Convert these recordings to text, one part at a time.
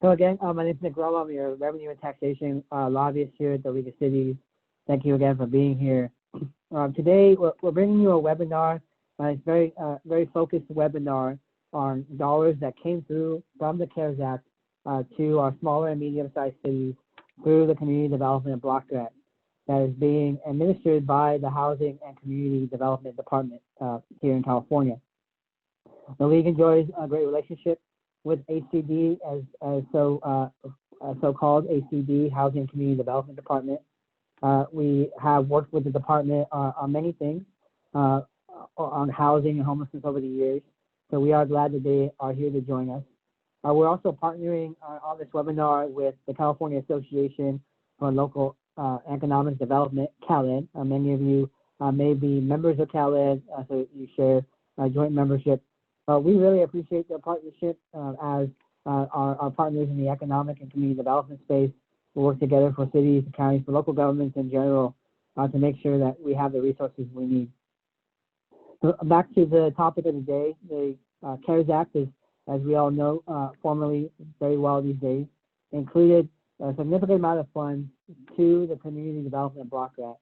So again, my name is Nick Roma. I'm your revenue and taxation lobbyist here at the League of Cities. Thank you again for being here. Today, we're bringing you a webinar. It's very focused webinar on dollars that came through from the CARES Act to our smaller and medium-sized cities through the Community Development Block Grant that is being administered by the Housing and Community Development Department here in California. The League enjoys a great relationship with ACD, so-called ACD, Housing and Community Development Department. We have worked with the department on many things on housing and homelessness over the years. So we are glad that they are here to join us. We're also partnering on this webinar with the California Association for Local Economic Development, CalEd. Many of you may be members of CalEd, so you share joint membership. We really appreciate the partnership as our partners in the economic and community development space. We work together for cities, counties, for local governments in general to make sure that we have the resources we need. So back to the topic of the day, the CARES Act is, as we all know, formally very well these days, included a significant amount of funds to the Community Development Block Grant.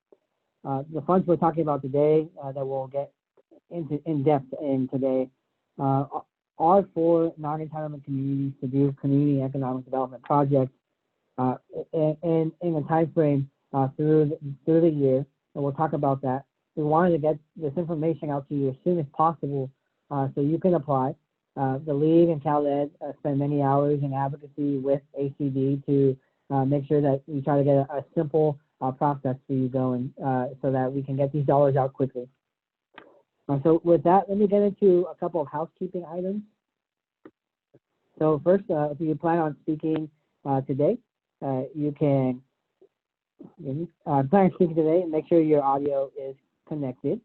The funds we're talking about today that we'll get in depth in today are for non-entitlement communities to do community economic development projects in a time frame through the year, and we'll talk about that. We wanted to get this information out to you as soon as possible so you can apply. The League and CalEd spend many hours in advocacy with ACD to make sure that we try to get a simple process for you going so that we can get these dollars out quickly. So with that, let me get into a couple of housekeeping items. So first, if you plan on speaking today, you can plan on speaking today and make sure your audio is connected.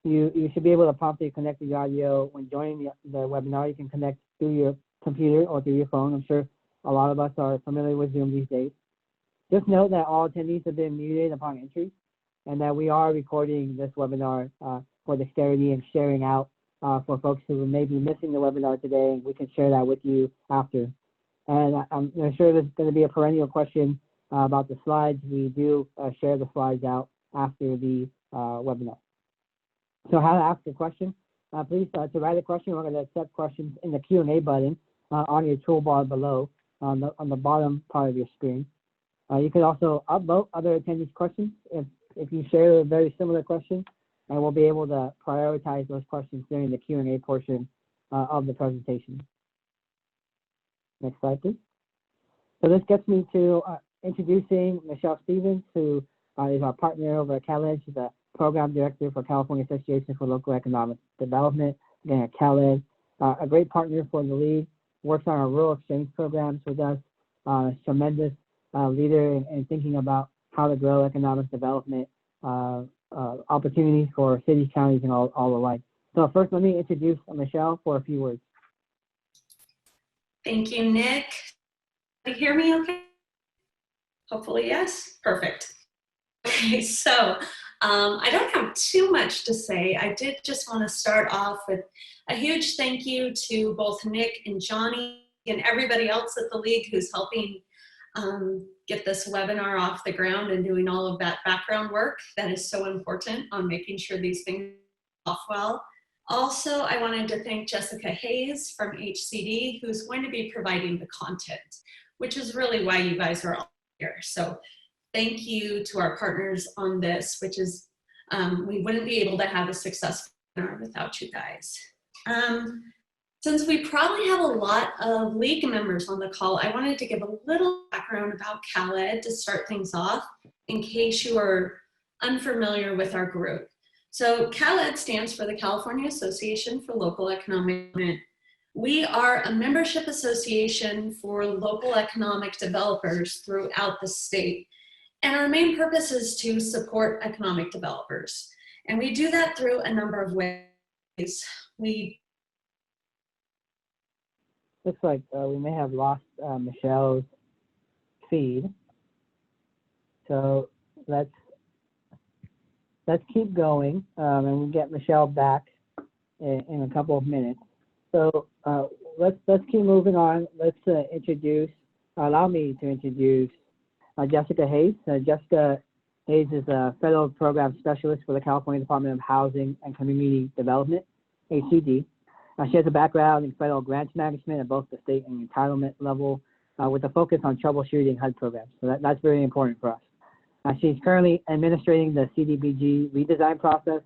You should be able to promptly connect your audio when joining the webinar. You can connect through your computer or through your phone. I'm sure a lot of us are familiar with Zoom these days. Just note that all attendees have been muted upon entry, and that we are recording this webinar for dexterity and sharing out for folks who may be missing the webinar today. We can share that with you after. And I'm sure there's going to be a perennial question about the slides. We do share the slides out after the webinar. So how to ask a question? Please, to write a question, we're going to accept questions in the Q&A button on your toolbar below on the bottom part of your screen. You can also upvote other attendees' questions if you share a very similar question, and we'll be able to prioritize those questions during the Q&A portion of the presentation. Next slide, please. So this gets me to introducing Michelle Stevens, who is our partner over at CalEd. She's a program director for California Association for Local Economic Development, again at CalEd. A great partner for the League, works on our rural exchange programs with us, tremendous leader in thinking about how to grow economic development opportunities for cities, counties, and all alike. So first, let me introduce Michelle for a few words. Thank you, Nick. Can you hear me okay? Hopefully, yes. Perfect. Okay, so I don't have too much to say. I did just want to start off with a huge thank you to both Nick and Johnny and everybody else at the League who's helping get this webinar off the ground and doing all of that background work that is so important on making sure these things are off well. Also, I wanted to thank Jessica Hayes from HCD, who's going to be providing the content, which is really why you guys are all here. So thank you to our partners on this, which is, we wouldn't be able to have a successful webinar without you guys. Since we probably have a lot of League members on the call, I wanted to give a little background about CalEd to start things off in case you are unfamiliar with our group. So CalEd stands for the California Association for Local Economic Development. We are a membership association for local economic developers throughout the state. And our main purpose is to support economic developers. And we do that through a number of ways. Looks like we may have lost Michelle's feed. So let's keep going and we'll get Michelle back in a couple of minutes. So let's keep moving on. Let's allow me to introduce Jessica Hayes. Jessica Hayes is a federal program specialist for the California Department of Housing and Community Development, HCD. She has a background in federal grants management at both the state and entitlement level, with a focus on troubleshooting HUD programs. So that's very important for us. She's currently administrating the CDBG redesign process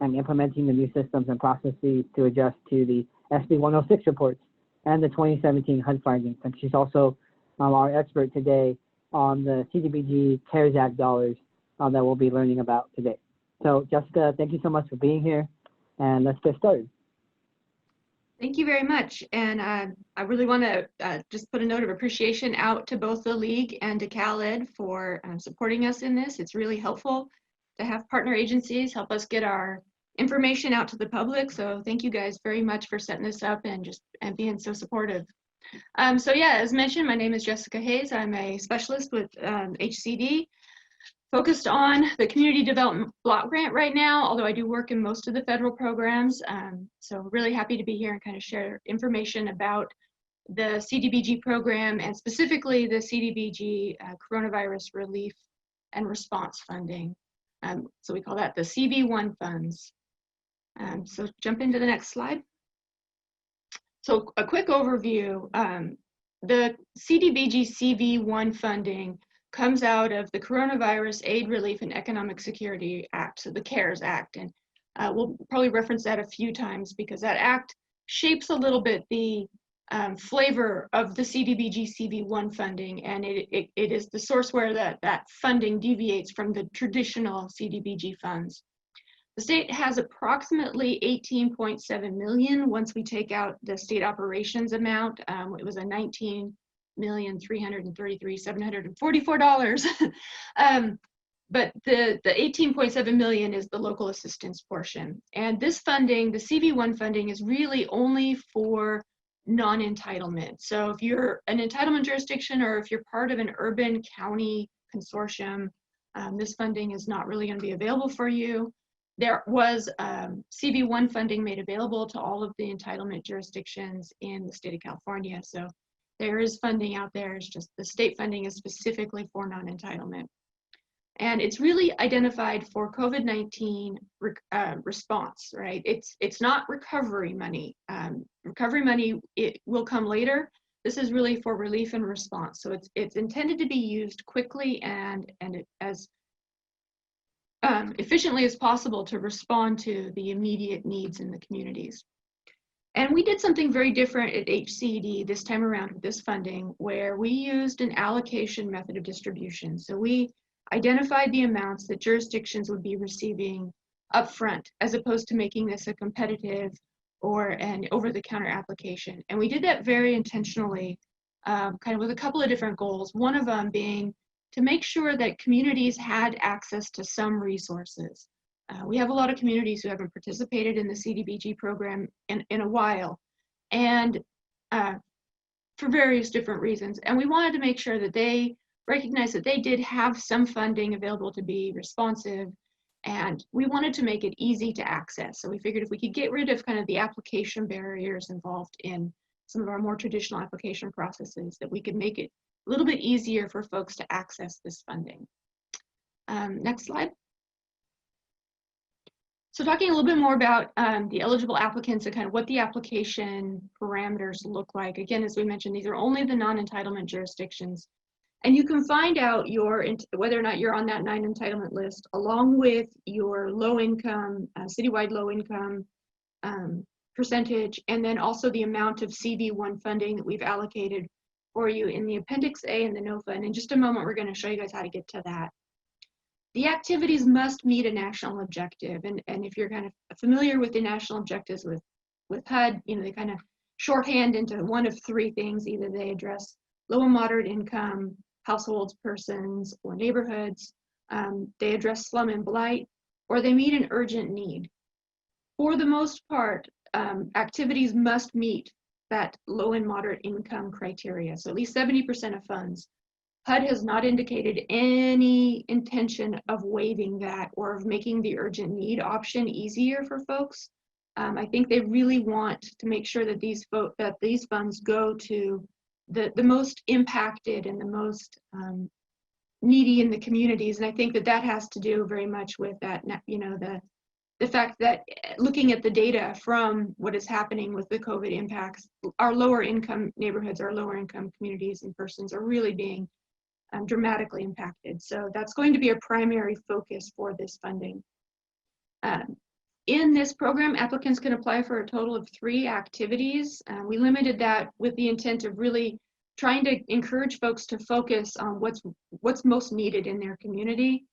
and implementing the new systems and processes to adjust to the SB 106 reports and the 2017 HUD findings. And she's also our expert today on the CDBG CARES Act dollars that we'll be learning about today. So Jessica, thank you so much for being here, and let's get started. Thank you very much. And I really want to just put a note of appreciation out to both the League and to CalEd for supporting us in this. It's really helpful to have partner agencies help us get our information out to the public. So thank you guys very much for setting this up and being so supportive. So yeah, as mentioned, my name is Jessica Hayes. I'm a specialist with HCD, focused on the community development block grant right now, although I do work in most of the federal programs. So really happy to be here and kind of share information about the CDBG program and specifically the CDBG coronavirus relief and response funding. So we call that the CV1 funds. So jump into the next slide. So a quick overview, the CDBG CV1 funding comes out of the Coronavirus Aid, Relief, and Economic Security Act, so the CARES Act. And we'll probably reference that a few times because that act shapes a little bit the flavor of the CDBG CV1 funding, and it is the source where that funding deviates from the traditional CDBG funds. The state has approximately 18.7 million once we take out the state operations amount. It was a $19,333,744. But the 18.7 million is the local assistance portion. And this funding, the CV1 funding, is really only for non-entitlement. So if you're an entitlement jurisdiction or if you're part of an urban county consortium, this funding is not really going to be available for you. There was CV1 funding made available to all of the entitlement jurisdictions in the state of California. So there is funding out there. It's just the state funding is specifically for non-entitlement. And it's really identified for COVID-19 response, right? It's not recovery money. Recovery money, it will come later. This is really for relief and response. So it's intended to be used quickly and as efficiently as possible to respond to the immediate needs in the communities. And we did something very different at HCD this time around with this funding, where we used an allocation method of distribution. So we identified the amounts that jurisdictions would be receiving upfront, as opposed to making this a competitive or an over-the-counter application. And we did that very intentionally, kind of with a couple of different goals. One of them being to make sure that communities had access to some resources. We have a lot of communities who haven't participated in the CDBG program in a while, and for various different reasons. And we wanted to make sure that they recognize that they did have some funding available to be responsive, and we wanted to make it easy to access. So we figured if we could get rid of kind of the application barriers involved in some of our more traditional application processes, that we could make it a little bit easier for folks to access this funding. Next slide. So talking a little bit more about the eligible applicants and kind of what the application parameters look like. Again, as we mentioned, these are only the non-entitlement jurisdictions. And you can find out whether or not you're on that non-entitlement list, along with your low income, citywide low income percentage, and then also the amount of CV1 funding that we've allocated for you in the Appendix A and the NOFA. And in just a moment, we're going to show you guys how to get to that. The activities must meet a national objective. And if you're kind of familiar with the national objectives with HUD, you know, they kind of shorthand into one of three things. Either they address low and moderate income households, persons, or neighborhoods. They address slum and blight, or they meet an urgent need. For the most part, activities must meet that low and moderate income criteria. So at least 70% of funds. HUD has not indicated any intention of waiving that or of making the urgent need option easier for folks. I think they really want to make sure that these funds go to the most impacted and the most needy in the communities. And I think that that has to do very much with that, you know, the fact that looking at the data from what is happening with the COVID impacts, our lower income neighborhoods, our lower income communities and persons are really being dramatically impacted. So that's going to be a primary focus for this funding. In this program, applicants can apply for a total of 3 activities. We limited that with the intent of really trying to encourage folks to focus on what's most needed in their community.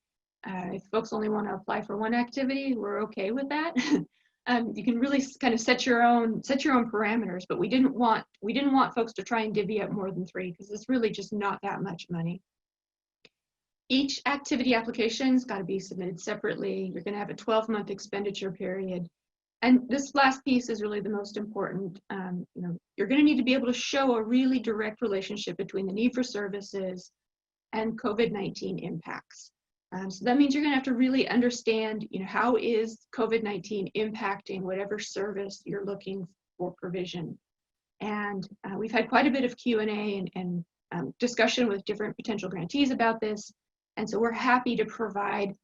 If folks only want to apply for 1 activity, we're okay with that. You can really kind of set your own parameters, but we didn't want folks to try and divvy up more than 3 because it's really just not that much money. Each activity application's got to be submitted separately. You're going to have a 12-month expenditure period. And this last piece is really the most important. You know, you're going to need to be able to show a really direct relationship between the need for services and COVID-19 impacts. So that means you're going to have to really understand, you know, how is COVID-19 impacting whatever service you're looking for provision. And we've had quite a bit of Q&A and discussion with different potential grantees about this. And so we're happy to provide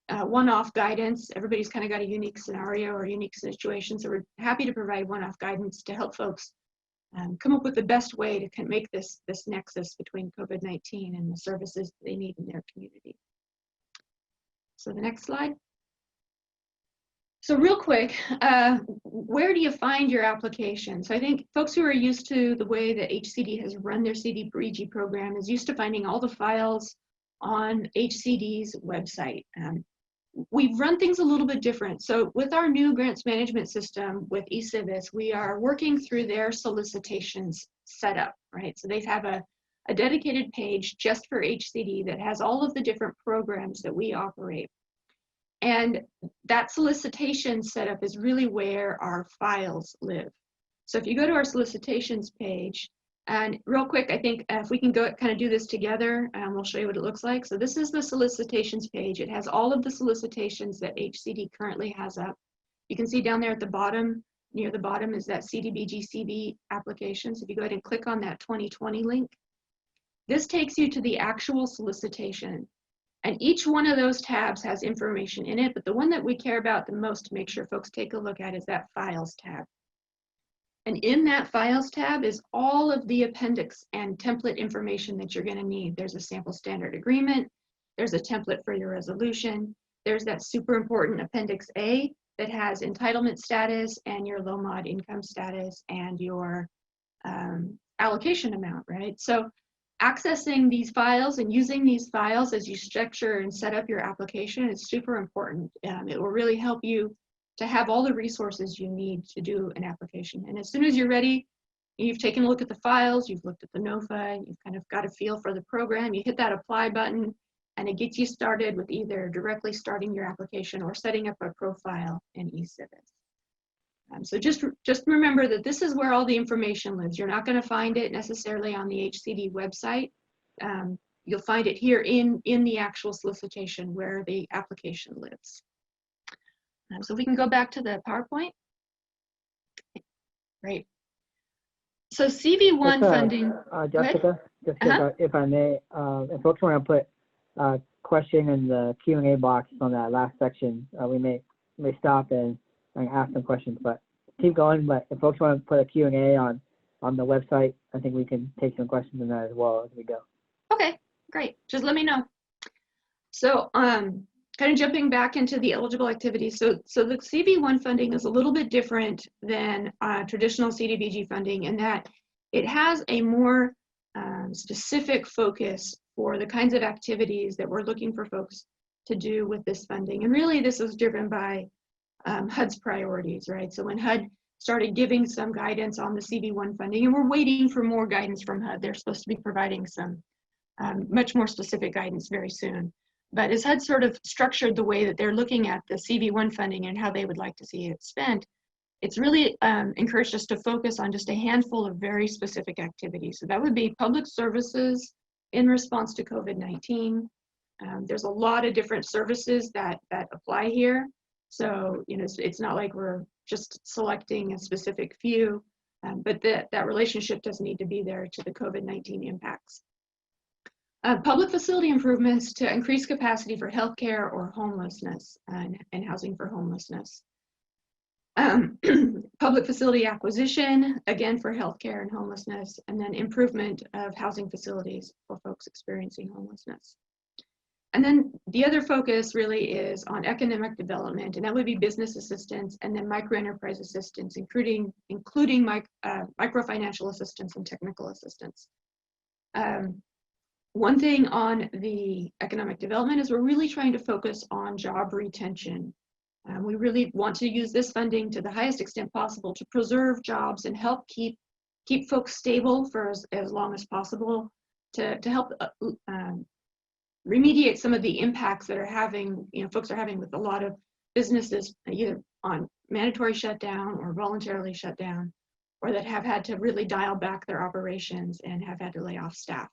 one-off guidance. Everybody's kind of got a unique scenario or unique situation. So we're happy to provide one-off guidance to help folks come up with the best way to make this nexus between COVID-19 and the services they need in their community. So the next slide. So real quick, where do you find your application? So I think folks who are used to the way that HCD has run their CDBG program is used to finding all the files on HCD's website. We've run things a little bit different. So with our new grants management system with eCivis, we are working through their solicitations setup, right? So they have a dedicated page just for HCD that has all of the different programs that we operate. And that solicitation setup is really where our files live. So if you go to our solicitations page, and real quick, I think if we can go kind of do this together, we'll show you what it looks like. So this is the solicitations page. It has all of the solicitations that HCD currently has up. You can see down there at the bottom, near the bottom is that CDBG CV application. So if you go ahead and click on that 2020 link, this takes you to the actual solicitation. And each one of those tabs has information in it, but the one that we care about the most to make sure folks take a look at is that Files tab. And in that Files tab is all of the appendix and template information that you're going to need. There's a sample standard agreement. There's a template for your resolution. There's that super important Appendix A that has entitlement status and your low mod income status and your allocation amount, right? So accessing these files and using these files as you structure and set up your application is super important. It will really help you to have all the resources you need to do an application. And as soon as you're ready, you've taken a look at the files, you've looked at the NOFA, you've kind of got a feel for the program, you hit that apply button, and it gets you started with either directly starting your application or setting up a profile in eCivis. So just remember that this is where all the information lives. You're not going to find it necessarily on the HCD website. You'll find it here in the actual solicitation where the application lives. So we can go back to the PowerPoint. Great. So CV1 funding. Jessica, if I may, if folks want to put a question in the Q&A box on that last section, we may stop and ask some questions, but keep going. But if folks want to put a Q&A on the website, I think we can take some questions in that as well as we go. Okay, great. Just let me know. So kind of jumping back into the eligible activities. So the CV1 funding is a little bit different than traditional CDBG funding in that it has a more specific focus for the kinds of activities that we're looking for folks to do with this funding. And really this is driven by HUD's priorities, right? So when HUD started giving some guidance on the CV1 funding, and we're waiting for more guidance from HUD, they're supposed to be providing some much more specific guidance very soon. But as HUD sort of structured the way that they're looking at the CV1 funding and how they would like to see it spent, it's really encouraged us to focus on just a handful of very specific activities. So that would be public services in response to COVID-19. There's a lot of different services that apply here. So, you know, it's not like we're just selecting a specific few, but that relationship does need to be there to the COVID-19 impacts. Public facility improvements to increase capacity for healthcare or homelessness and housing for homelessness. Public facility acquisition, again for healthcare and homelessness, and then improvement of housing facilities for folks experiencing homelessness. And then the other focus really is on economic development, and that would be business assistance and then microenterprise assistance, including microfinancial assistance and technical assistance. One thing on the economic development is we're really trying to focus on job retention. We really want to use this funding to the highest extent possible to preserve jobs and help keep folks stable for as long as possible, to help remediate some of the impacts that folks are having with a lot of businesses either on mandatory shutdown or voluntarily shut down, or that have had to really dial back their operations and have had to lay off staff.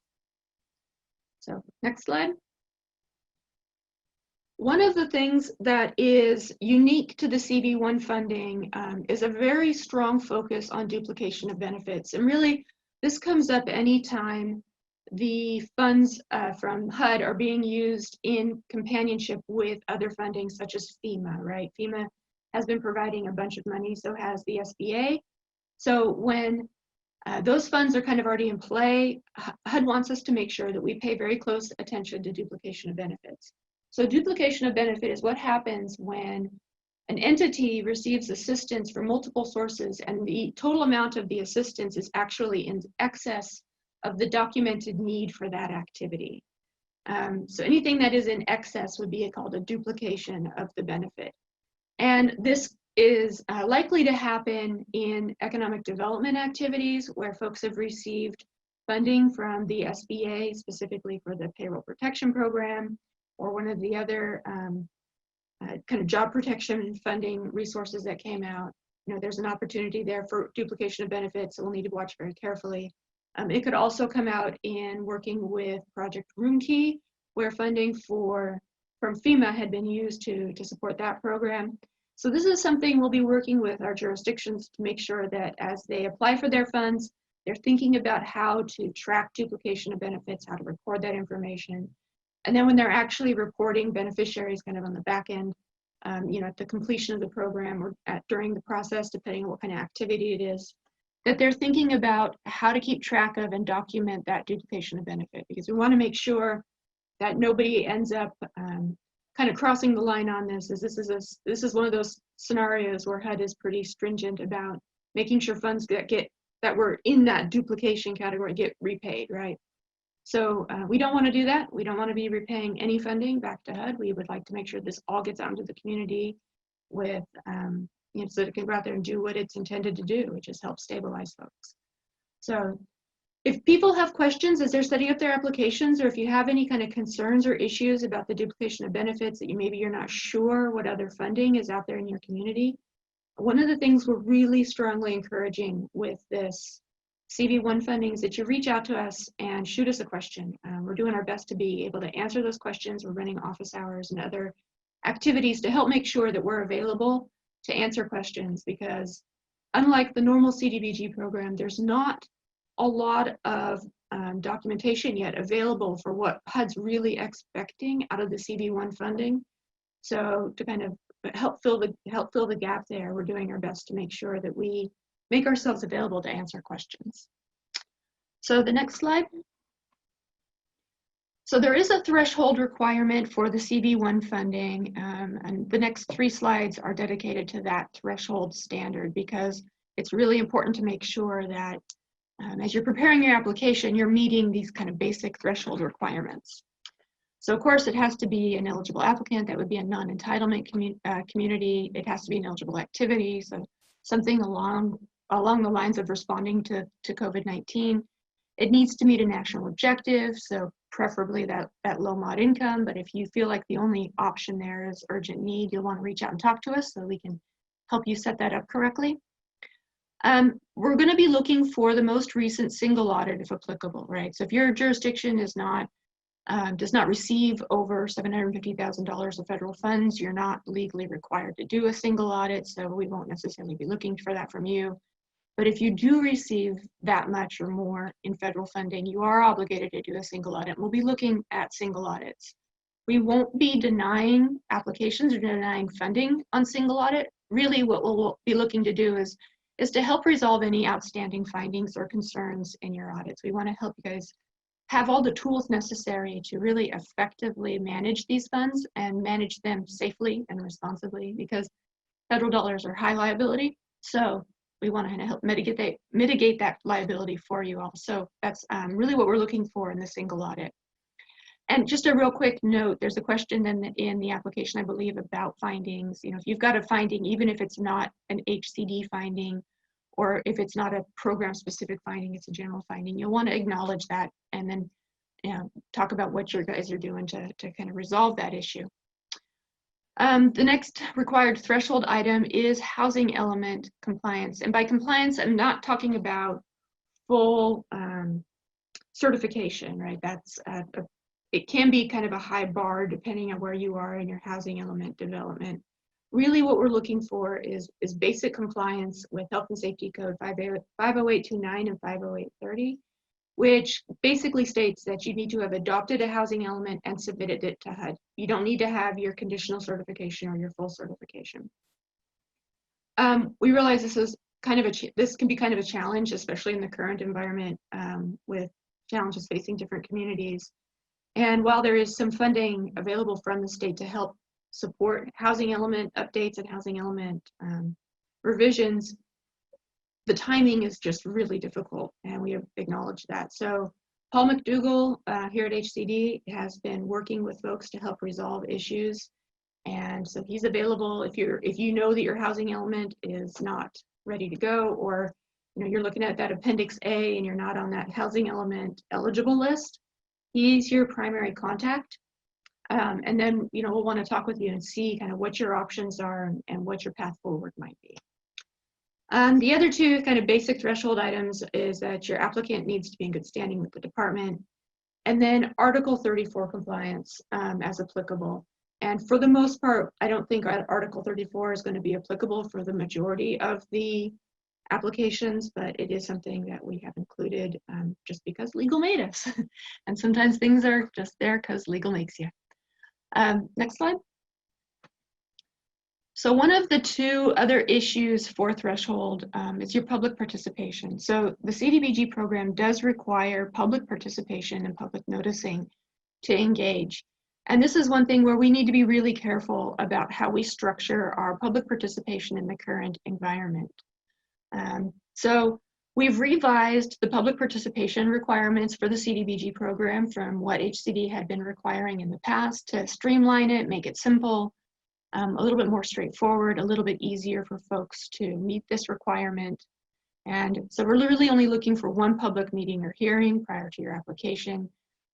So next slide. One of the things that is unique to the CV1 funding is a very strong focus on duplication of benefits. And really, this comes up anytime the funds from HUD are being used in companionship with other funding, such as FEMA, right? FEMA has been providing a bunch of money, so has the SBA. So when those funds are kind of already in play, HUD wants us to make sure that we pay very close attention to duplication of benefits. So duplication of benefit is what happens when an entity receives assistance from multiple sources and the total amount of the assistance is actually in excess of the documented need for that activity. So anything that is in excess would be called a duplication of the benefit. And this is likely to happen in economic development activities where folks have received funding from the SBA, specifically for the payroll protection program, or one of the other kind of job protection funding resources that came out. There's an opportunity there for duplication of benefits, so we'll need to watch very carefully. It could also come out in working with Project Roomkey, where funding from FEMA had been used to support that program. So this is something we'll be working with our jurisdictions to make sure that as they apply for their funds, they're thinking about how to track duplication of benefits, how to record that information. And then when they're actually reporting beneficiaries kind of on the back end, at the completion of the program or during the process, depending on what kind of activity it is, that they're thinking about how to keep track of and document that duplication of benefit, because we want to make sure that nobody ends up kind of crossing the line on this. This is one of those scenarios where HUD is pretty stringent about making sure funds that were in that duplication category get repaid, right? So we don't want to do that. We don't want to be repaying any funding back to HUD. We would like to make sure this all gets out into the community with, so that it can go out there and do what it's intended to do, which is help stabilize folks. So if people have questions as they're setting up their applications, or if you have any kind of concerns or issues about the duplication of benefits that maybe you're not sure what other funding is out there in your community, one of the things we're really strongly encouraging with this CV1 funding is that you reach out to us and shoot us a question. We're doing our best to be able to answer those questions. We're running office hours and other activities to help make sure that we're available to answer questions, because unlike the normal CDBG program, there's not a lot of documentation yet available for what HUD's really expecting out of the CV1 funding. So to kind of help fill the gap there, we're doing our best to make sure that we make ourselves available to answer questions. So the next slide. So there is a threshold requirement for the CV1 funding, and the next 3 slides are dedicated to that threshold standard, because it's really important to make sure that as you're preparing your application, you're meeting these kind of basic threshold requirements. So of course, it has to be an eligible applicant. That would be a non-entitlement community. It has to be an eligible activity, so something along the lines of responding to COVID-19. It needs to meet a national objective, so preferably that low mod income, but if you feel like the only option there is urgent need, you'll want to reach out and talk to us so we can help you set that up correctly. We're going to be looking for the most recent single audit if applicable, right? So if your jurisdiction is not does not receive over $750,000 of federal funds, you're not legally required to do a single audit, so we won't necessarily be looking for that from you. But if you do receive that much or more in federal funding, you are obligated to do a single audit. We'll be looking at single audits. We won't be denying applications or denying funding on single audit. Really what we'll be looking to do is to help resolve any outstanding findings or concerns in your audits. We want to help you guys have all the tools necessary to really effectively manage these funds and manage them safely and responsibly, because federal dollars are high liability. So we want to help mitigate that liability for you all. So that's really what we're looking for in the single audit. And just a real quick note, there's a question in the application, I believe, about findings. You know, if you've got a finding, even if it's not an HCD finding, or if it's not a program-specific finding, it's a general finding, you'll want to acknowledge that and then talk about what you guys are doing to kind of resolve that issue. The next required threshold item is housing element compliance. And by compliance, I'm not talking about full certification, right? That's it can be kind of a high bar depending on where you are in your housing element development. Really what we're looking for is basic compliance with Health and Safety Code 50829 and 50830, which basically states that you need to have adopted a housing element and submitted it to HUD. You don't need to have your conditional certification or your full certification. We realize this is kind of this can be kind of a challenge, especially in the current environment with challenges facing different communities. And while there is some funding available from the state to help support housing element updates and housing element revisions, the timing is just really difficult, and we have acknowledged that. So Paul McDougall here at HCD has been working with folks to help resolve issues, and so he's available if you know that your housing element is not ready to go, or you're looking at that Appendix A and you're not on that housing element eligible list. He's your primary contact. And then, we'll want to talk with you and see kind of what your options are and what your path forward might be. The other two kind of basic threshold items is that your applicant needs to be in good standing with the department, and then Article 34 compliance as applicable. And for the most part, I don't think Article 34 is going to be applicable for the majority of the applications, but it is something that we have included just because legal made us. And sometimes things are just there because legal makes you. Next slide. So one of the two other issues for threshold is your public participation. So the CDBG program does require public participation and public noticing to engage. And this is one thing where we need to be really careful about how we structure our public participation in the current environment. So we've revised the public participation requirements for the CDBG program from what HCD had been requiring in the past to streamline it, make it simple, a little bit more straightforward, a little bit easier for folks to meet this requirement. And so we're really only looking for one public meeting or hearing prior to your application.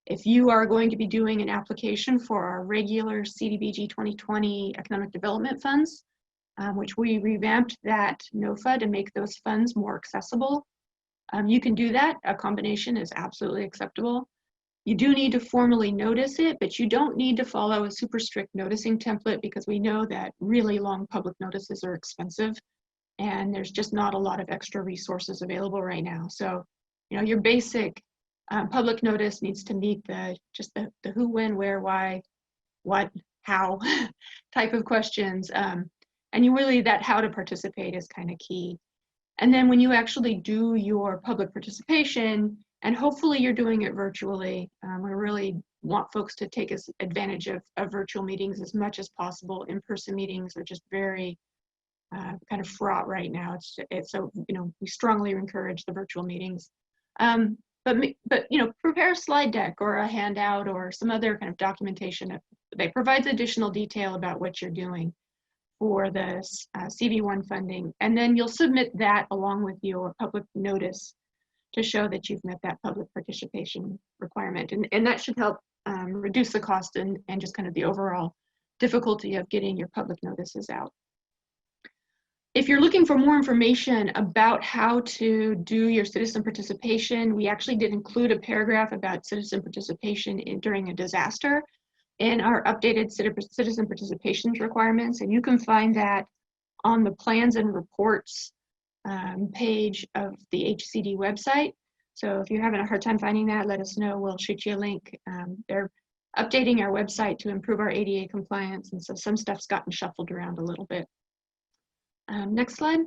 If you are going to be doing an application for our regular CDBG 2020 economic development funds, which we revamped that NOFA to make those funds more accessible, you can do that. A combination is absolutely acceptable. You do need to formally notice it, but you don't need to follow a super strict noticing template, because we know that really long public notices are expensive and there's just not a lot of extra resources available right now. So, your basic public notice needs to meet the who, when, where, why, what, how type of questions. And that how to participate is kind of key. And then when you actually do your public participation, and hopefully you're doing it virtually, we really want folks to take advantage of virtual meetings as much as possible. In-person meetings are just very kind of fraught right now. So we strongly encourage the virtual meetings. But prepare a slide deck or a handout or some other kind of documentation that provides additional detail about what you're doing for this CV1 funding. And then you'll submit that along with your public notice to show that you've met that public participation requirement. And that should help reduce the cost and just kind of the overall difficulty of getting your public notices out. If you're looking for more information about how to do your citizen participation, we actually did include a paragraph about citizen participation during a disaster in our updated citizen participation requirements, and you can find that on the plans and reports page of the HCD website. So if you're having a hard time finding that, let us know. We'll shoot you a link. They're updating our website to improve our ADA compliance, and so some stuff's gotten shuffled around a little bit. Next slide.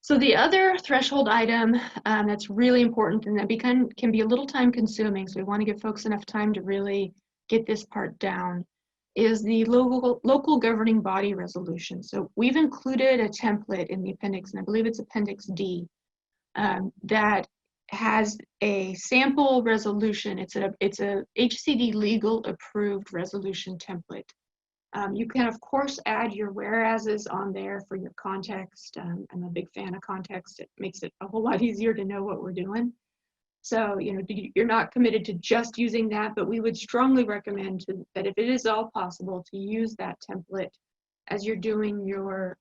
So the other threshold item that's really important and that can be a little time consuming, so we want to give folks enough time to really get this part down, is the local governing body resolution. So we've included a template in the appendix, and I believe it's Appendix D, that has a sample resolution. It's a HCD legal approved resolution template. You can, of course, add your whereases on there for your context. I'm a big fan of context. It makes it a whole lot easier to know what we're doing. So, you're not committed to just using that, but we would strongly recommend that if it is all possible to use that template as you're doing your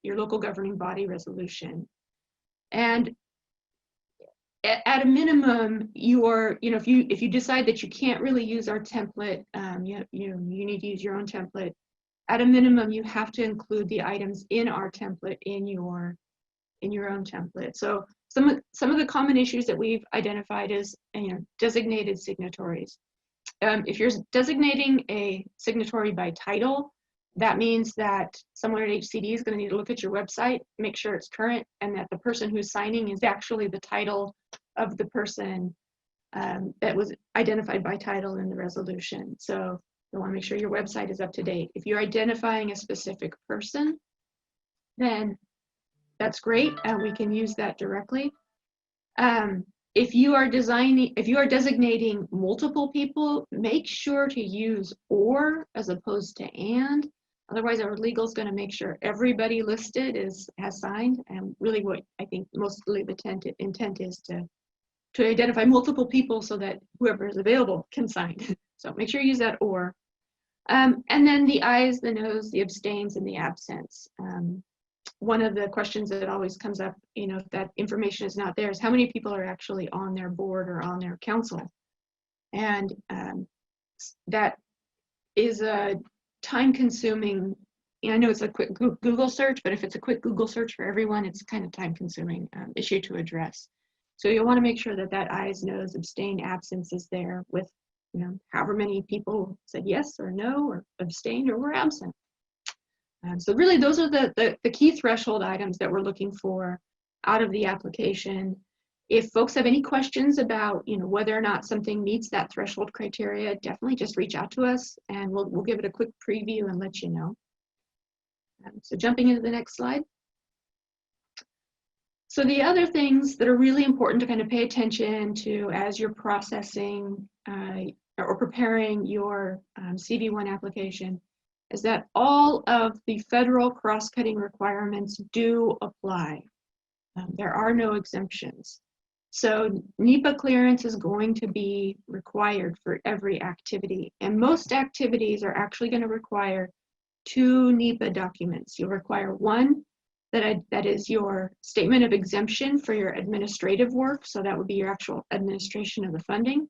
local governing body resolution. And at a minimum, if you decide that you can't really use our template, you need to use your own template. At a minimum, you have to include the items in our template in your own template. So some of the common issues that we've identified is designated signatories. If you're designating a signatory by title, that means that someone at HCD is going to need to look at your website, make sure it's current, and that the person who's signing is actually the title of the person that was identified by title in the resolution. So you want to make sure your website is up to date. If you're identifying a specific person, then that's great, and we can use that directly. If you are designating multiple people, make sure to use or as opposed to and. Otherwise, our legal is going to make sure everybody listed has signed. And really, what I think mostly the intent is to identify multiple people so that whoever is available can sign. So make sure you use that or. And then the ayes, the noes, the abstains, and the absents. One of the questions that always comes up, if that information is not there, is how many people are actually on their board or on their council. And that is a time-consuming. I know it's a quick Google search, but if it's a quick Google search for everyone, it's kind of time-consuming issue to address. So you'll want to make sure that ayes, noes, abstain, absence is there with, however many people said yes or no or abstained or were absent. So really, those are the key threshold items that we're looking for out of the application. If folks have any questions about, whether or not something meets that threshold criteria, definitely just reach out to us, and we'll give it a quick preview and let you know. So jumping into the next slide. So the other things that are really important to kind of pay attention to as you're processing or preparing your CV1 application is that all of the federal cross-cutting requirements do apply. There are no exemptions. So NEPA clearance is going to be required for every activity, and most activities are actually going to require 2 NEPA documents. You'll require one that is your statement of exemption for your administrative work, so that would be your actual administration of the funding.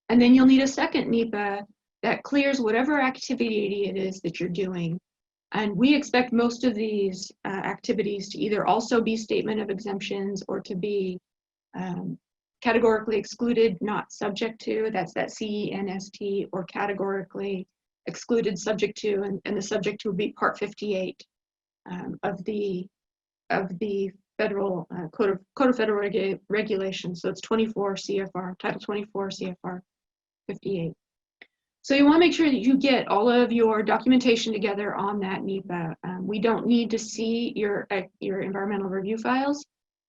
And then you'll need a second NEPA that clears whatever activity it is that you're doing. And we expect most of these activities to either also be statement of exemptions or to be categorically excluded, not subject to, that's that CENST, or categorically excluded, subject to, and the subject to would be Part 58 of the federal Code of Federal Regulations. So it's 24 CFR, Title 24 CFR 58. So you want to make sure that you get all of your documentation together on that NEPA. We don't need to see your environmental review files.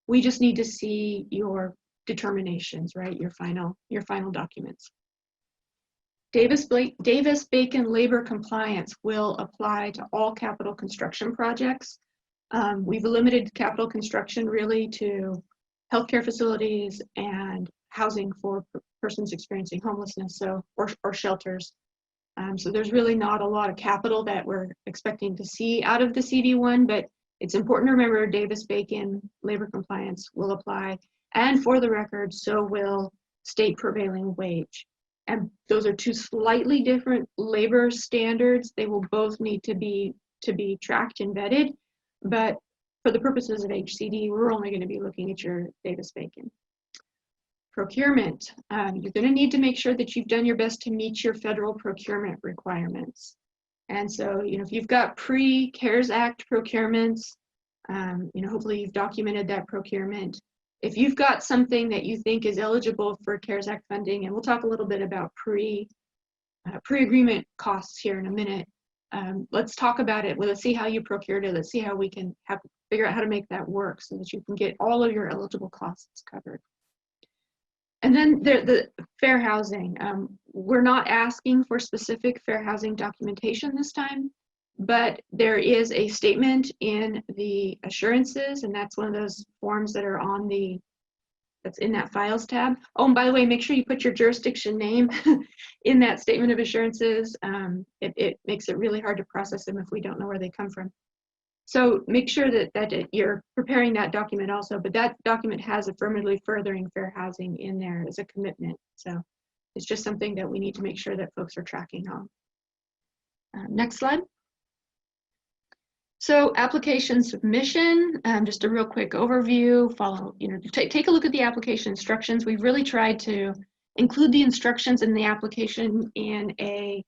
We just need to see your determinations, right? Your final documents. Davis-Bacon labor compliance will apply to all capital construction projects. We've limited capital construction really to healthcare facilities and housing for persons experiencing homelessness, or shelters. So there's really not a lot of capital that we're expecting to see out of the CD1, but it's important to remember Davis-Bacon labor compliance will apply. And for the record, so will state prevailing wage. And those are two slightly different labor standards. They will both need to be tracked and vetted, but for the purposes of HCD, we're only going to be looking at your Davis-Bacon. Procurement, you're going to need to make sure that you've done your best to meet your federal procurement requirements. And so, if you've got pre-CARES Act procurements, hopefully you've documented that procurement. If you've got something that you think is eligible for CARES Act funding, and we'll talk a little bit about pre-agreement costs here in a minute, let's talk about it. Well, let's see how you procured it. Let's see how we can figure out how to make that work so that you can get all of your eligible costs covered. And then the fair housing. We're not asking for specific fair housing documentation this time, but there is a statement in the assurances, and that's one of those forms that are that's in that files tab. Oh, and by the way, make sure you put your jurisdiction name in that statement of assurances. It makes it really hard to process them if we don't know where they come from. So make sure that you're preparing that document also, but that document has affirmatively furthering fair housing in there as a commitment. So it's just something that we need to make sure that folks are tracking on. Next slide. So application submission, just a real quick overview, take a look at the application instructions. We've really tried to include the instructions in the application in a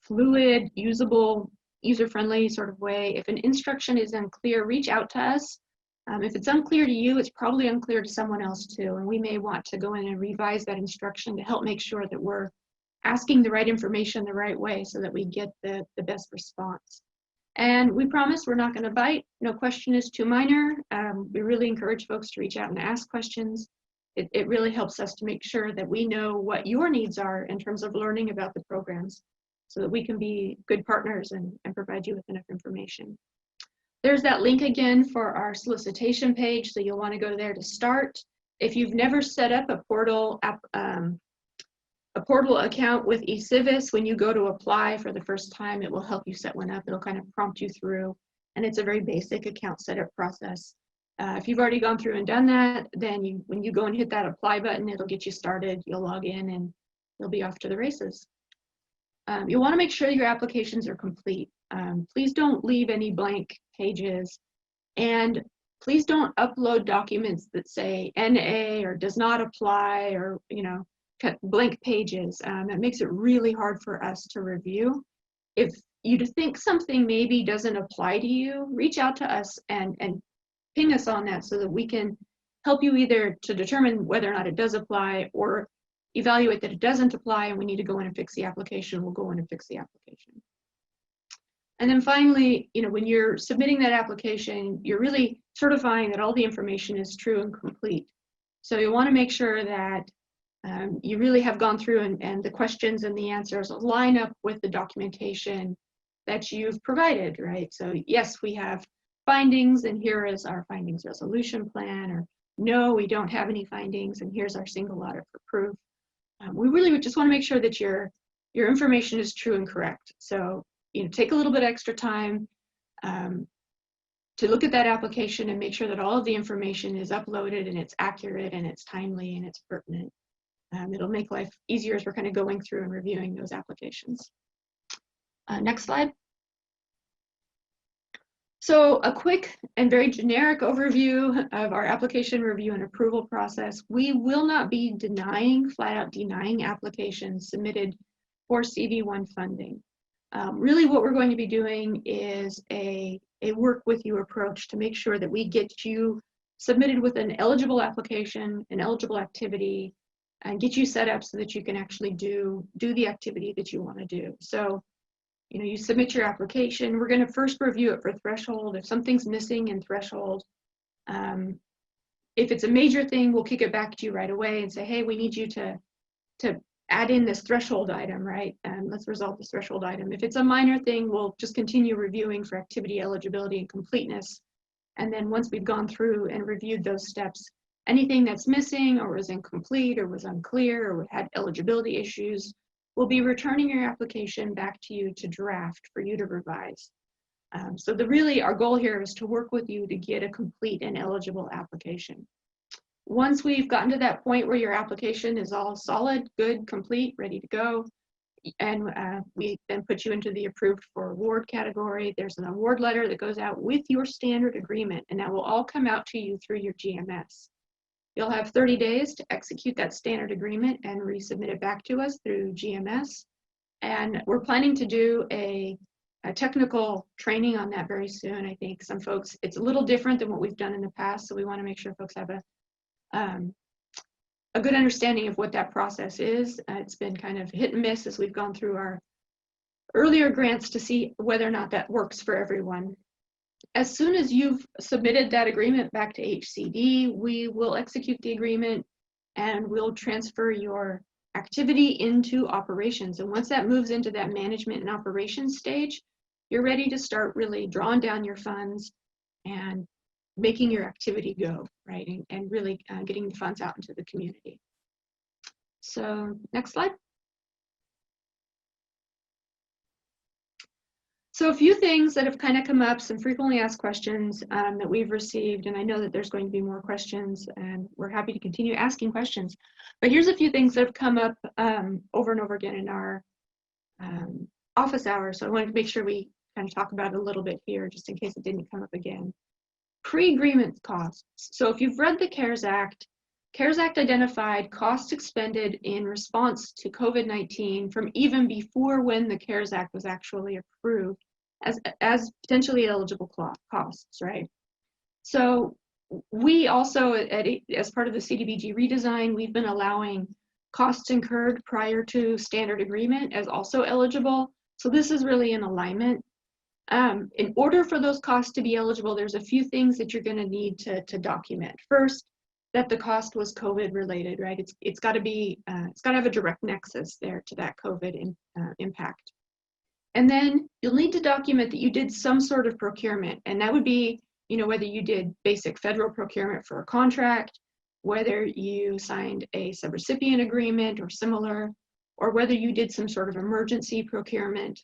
fluid, usable, user-friendly sort of way. If an instruction is unclear, reach out to us. If it's unclear to you, it's probably unclear to someone else too, and we may want to go in and revise that instruction to help make sure that we're asking the right information the right way so that we get the best response. And we promise we're not going to bite. No question is too minor. We really encourage folks to reach out and ask questions. It really helps us to make sure that we know what your needs are in terms of learning about the programs, so that we can be good partners and provide you with enough information. There's that link again for our solicitation page, so you'll want to go there to start. If you've never set up a portal account with eCivis, when you go to apply for the first time, it will help you set one up. It'll kind of prompt you through, and it's a very basic account setup process. If you've already gone through and done that, then when you go and hit that apply button, it'll get you started. You'll log in and you'll be off to the races. You want to make sure your applications are complete. Please don't leave any blank pages, and please don't upload documents that say NA or does not apply, or blank pages. That makes it really hard for us to review. If you think something maybe doesn't apply to you, reach out to us and ping us on that so that we can help you either to determine whether or not it does apply, or evaluate that it doesn't apply and we need to go in and fix the application. We'll go in and fix the application. And then finally, when you're submitting that application, you're really certifying that all the information is true and complete. So you want to make sure that you really have gone through and the questions and the answers line up with the documentation that you've provided, right? So yes, we have findings, and here is our findings resolution plan, or no, we don't have any findings, and here's our single audit for proof. We really just want to make sure that your information is true and correct. So take a little bit extra time to look at that application and make sure that all of the information is uploaded and it's accurate and it's timely and it's pertinent. It'll make life easier as we're kind of going through and reviewing those applications. Next slide. So a quick and very generic overview of our application review and approval process. We will not be flat out denying applications submitted for CV1 funding. Really what we're going to be doing is a work with you approach to make sure that we get you submitted with an eligible application, an eligible activity, and get you set up so that you can actually do the activity that you want to do. So you submit your application. We're going to first review it for threshold. If something's missing in threshold, if it's a major thing, we'll kick it back to you right away and say, hey, we need you to add in this threshold item, right? And let's resolve this threshold item. If it's a minor thing, we'll just continue reviewing for activity eligibility and completeness. And then once we've gone through and reviewed those steps, anything that's missing or was incomplete or was unclear or had eligibility issues, we'll be returning your application back to you to draft for you to revise. So really our goal here is to work with you to get a complete and eligible application. Once we've gotten to that point where your application is all solid, good, complete, ready to go, and we then put you into the approved for award category, there's an award letter that goes out with your standard agreement, and that will all come out to you through your GMS. You'll have 30 days to execute that standard agreement and resubmit it back to us through GMS. And we're planning to do a technical training on that very soon. I think some folks, it's a little different than what we've done in the past, so we want to make sure folks have a good understanding of what that process is. It's been kind of hit and miss as we've gone through our earlier grants to see whether or not that works for everyone. As soon as you've submitted that agreement back to HCD, we will execute the agreement and we'll transfer your activity into operations. And once that moves into that management and operations stage, you're ready to start really drawing down your funds and making your activity go, right? And really getting the funds out into the community. So next slide. So a few things that have kind of come up, some frequently asked questions that we've received, and I know that there's going to be more questions, and we're happy to continue asking questions. But here's a few things that have come up over and over again in our office hours. So I wanted to make sure we kind of talk about it a little bit here, just in case it didn't come up again. Pre-agreement costs. So if you've read the CARES Act identified costs expended in response to COVID-19 from even before when the CARES Act was actually approved as potentially eligible costs, right? So we also, as part of the CDBG redesign, we've been allowing costs incurred prior to standard agreement as also eligible. So this is really in alignment. In order for those costs to be eligible, there's a few things that you're going to need to document. First, that the cost was COVID related, right? It's got to be, it's got to have a direct nexus there to that COVID impact. And then you'll need to document that you did some sort of procurement, and that would be, you know, whether you did basic federal procurement for a contract, whether you signed a subrecipient agreement or similar, or whether you did some sort of emergency procurement.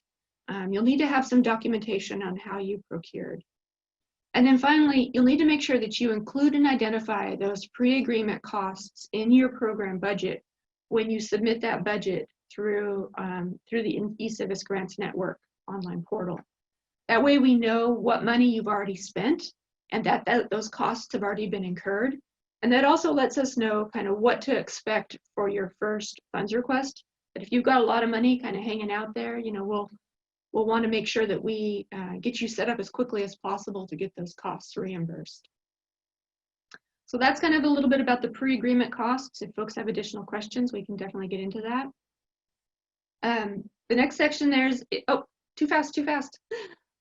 You'll need to have some documentation on how you procured. And then finally, you'll need to make sure that you include and identify those pre-agreement costs in your program budget when you submit that budget through the eCivis Grants Network online portal. That way we know what money you've already spent and that those costs have already been incurred. And that also lets us know kind of what to expect for your first funds request. But if you've got a lot of money kind of hanging out there, you know, we'll want to make sure that we get you set up as quickly as possible to get those costs reimbursed. So that's kind of a little bit about the pre-agreement costs. If folks have additional questions, we can definitely get into that. The next section there's, oh, too fast.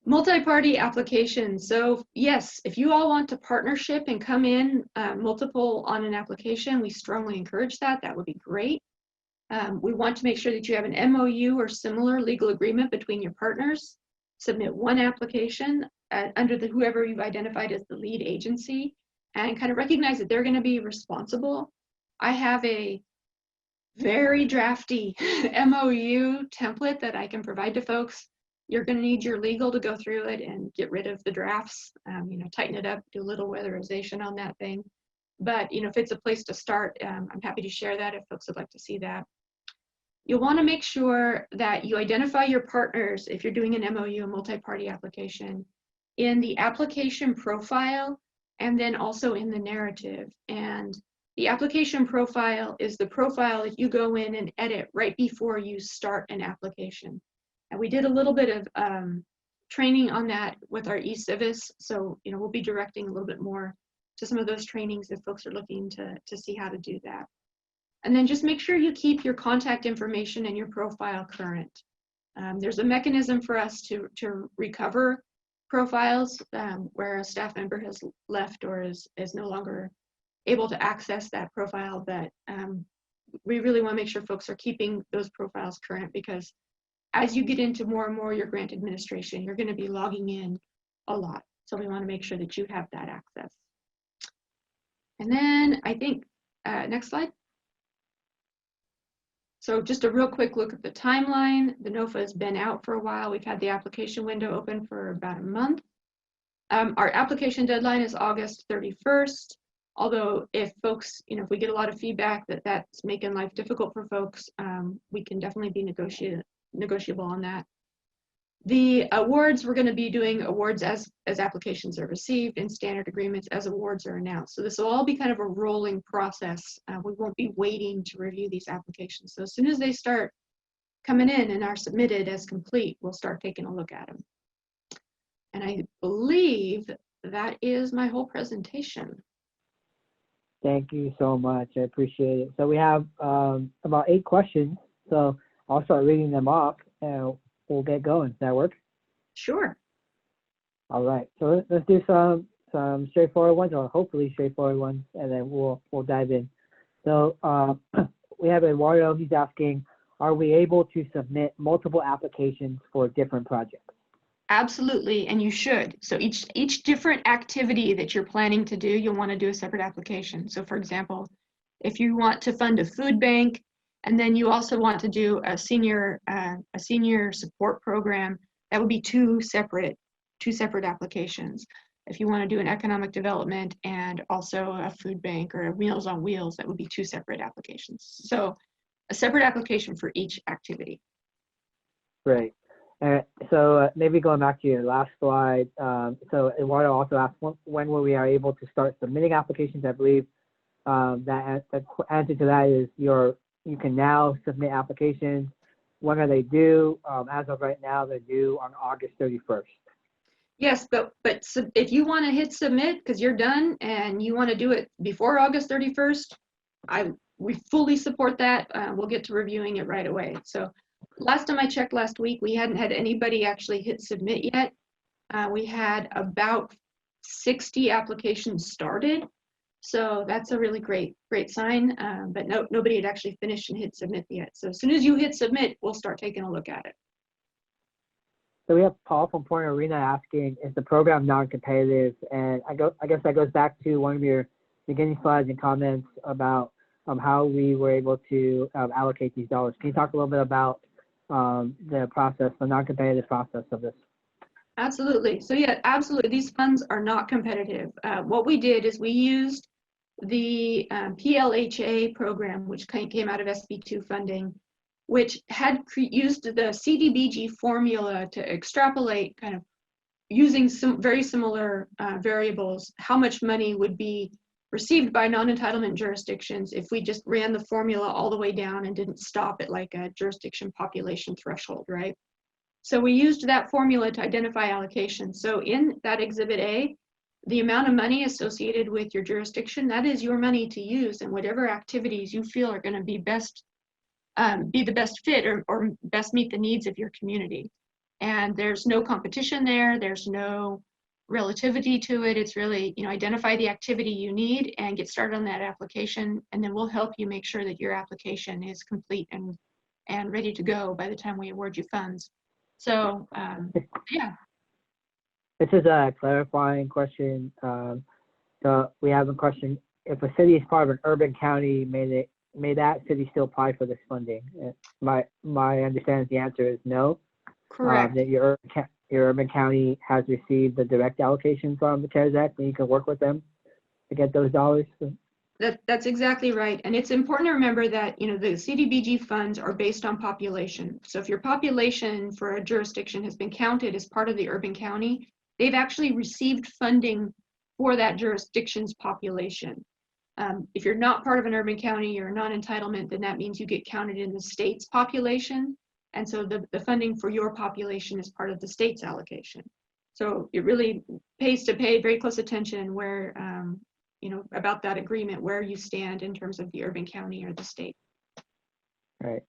Multi-party applications. So yes, if you all want to partnership and come in multiple on an application, we strongly encourage that. That would be great. We want to make sure that you have an MOU or similar legal agreement between your partners. Submit one application under whoever you've identified as the lead agency, and kind of recognize that they're going to be responsible. I have a very drafty MOU template that I can provide to folks. You're going to need your legal to go through it and get rid of the drafts, you know, tighten it up, do a little weatherization on that thing. But, you know, if it's a place to start, I'm happy to share that if folks would like to see that. You'll want to make sure that you identify your partners if you're doing an MOU, a multi-party application, in the application profile and then also in the narrative. And the application profile is the profile that you go in and edit right before you start an application. And we did a little bit of training on that with our eCivis. So, you know, we'll be directing a little bit more to some of those trainings if folks are looking to see how to do that. And then just make sure you keep your contact information and your profile current. There's a mechanism for us to recover profiles where a staff member has left or is no longer able to access that profile, but we really want to make sure folks are keeping those profiles current, because as you get into more and more your grant administration, you're going to be logging in a lot. So we want to make sure that you have that access. And then I think, next slide. So just a real quick look at the timeline. The NOFA has been out for a while. We've had the application window open for about a month. Our application deadline is August 31st. Although if folks, if we get a lot of feedback that that's making life difficult for folks, we can definitely be negotiable on that. The awards, we're going to be doing awards as applications are received and standard agreements as awards are announced. So this will all be kind of a rolling process. We won't be waiting to review these applications. So as soon as they start coming in and are submitted as complete, we'll start taking a look at them. And I believe that is my whole presentation. Thank you so much. I appreciate it. So we have about 8 questions. So I'll start reading them off and we'll get going. Does that work? Sure. All right. So let's do some straightforward ones, or hopefully straightforward ones, and then we'll dive in. So we have Eduardo. He's asking, are we able to submit multiple applications for different projects? Absolutely, and you should. So each different activity that you're planning to do, you'll want to do a separate application. So for example, if you want to fund a food bank, and then you also want to do a senior support program, that would be two separate applications. If you want to do an economic development and also a food bank or a Meals on Wheels, that would be 2 separate applications. So a separate application for each activity. Great. So maybe going back to your last slide, so Eduardo also asked when we are able to start submitting applications. I believe the answer to that is you can now submit applications. When are they due? As of right now, they're due on August 31st. Yes, but if you want to hit submit because you're done and you want to do it before August 31st, we fully support that. We'll get to reviewing it right away. So last time I checked last week, we hadn't had anybody actually hit submit yet. We had about 60 applications started. So that's a really great sign, but nobody had actually finished and hit submit yet. So as soon as you hit submit, we'll start taking a look at it. So we have Paul from Point Arena asking, is the program non-competitive? And I guess that goes back to one of your beginning slides and comments about how we were able to allocate these dollars. Can you talk a little bit about the process, the non-competitive process of this? Absolutely. So yeah, absolutely. These funds are not competitive. What we did is we used the PLHA program, which came out of SB2 funding, which had used the CDBG formula to extrapolate, kind of using some very similar variables, how much money would be received by non-entitlement jurisdictions if we just ran the formula all the way down and didn't stop at like a jurisdiction population threshold, right? So we used that formula to identify allocations. So in that Exhibit A, the amount of money associated with your jurisdiction, that is your money to use in whatever activities you feel are going to be the best fit or best meet the needs of your community. And there's no competition there. There's no relativity to it. It's really, identify the activity you need and get started on that application. And then we'll help you make sure that your application is complete and ready to go by the time we award you funds. So, yeah. This is a clarifying question. So we have a question. If a city is part of an urban county, may that city still apply for this funding? My understanding is the answer is no. Correct. That your urban county has received the direct allocation from the CARES Act, and you can work with them to get those dollars. That's exactly right. And it's important to remember that, the CDBG funds are based on population. So if your population for a jurisdiction has been counted as part of the urban county, they've actually received funding for that jurisdiction's population. If you're not part of an urban county, you're a non-entitlement, then that means you get counted in the state's population. And so the funding for your population is part of the state's allocation. So it really pays to pay very close attention where, about that agreement, where you stand in terms of the urban county or the state. Right.